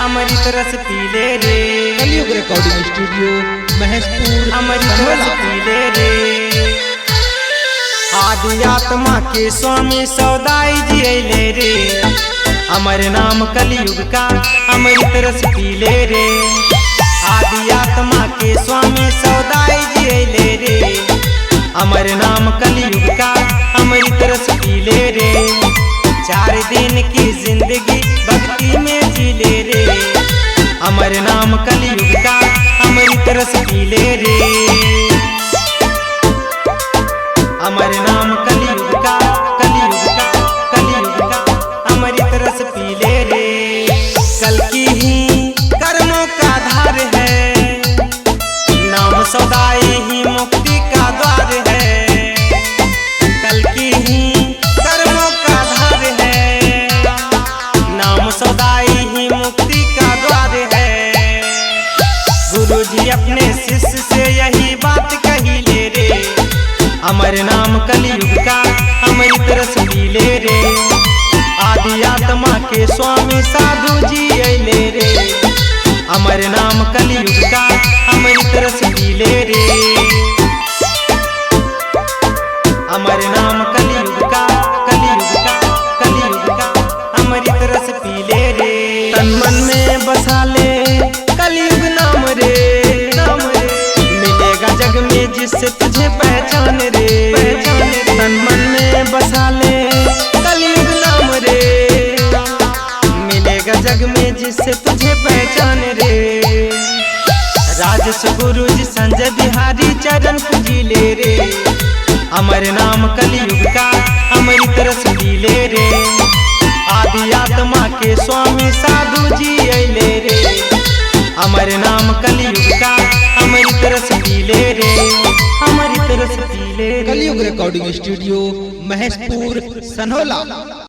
अमृत रस पीले रे। कलयुग रिकॉर्डिंग स्टूडियो महसपुर अमृत रस पीले रे। आदि आत्मा के स्वामी सौदाई जी अइले रे। अमर नाम कलयुग का अमृत रस पीले रे। आदि आत्मा के स्वामी सौदाई जी अइले रे। अमर नाम कलयुग का अमृत रस पीले रे। 4 दिन की जिंदगी भक्ति में जीले रे। अमर नाम कलयुग का अमृत रस पीले रे। अमर नाम कलयुग का अमृत रस पीले रे। कल की ही कर्मों का धार है, नाम सौदाई ही मुक्ति का द्वार है। कल की ही कर्मों का धार है, नाम सौदाई ही मुक्ति का द्वार है। गुरुजी अपने शिष्य से यही बात कही ले रे। अमर नाम कलयुग का अमृत रस पीले रे। आदि आत्मा के स्वामी साधु जी अइले रे। अमर नाम कलयुग का अमृत रस पीले रे। अमर नाम कलयुग का अमृत रस पीले रे। तन मन में बसा ले कलयुग नाम रे। मिलेगा जग में जिससे तुझे पहचान रे। तन मन में बसा ले कलयुग नाम रे। मिलेगा जग में जिससे तुझे पहचान रे। राजस गुरु जी संजय बिहारी चरण पूजिले रे। अमर नाम कलयुग का अमृत रस पीले रे। आदि आत्मा के स्वामी साधु जी अइले रे। अमर नाम कलयुग का अमृत रस पीले रे। अमृत रस पीले रे। कलयुग रिकॉर्डिंग स्टूडियो महसपुर सनोला।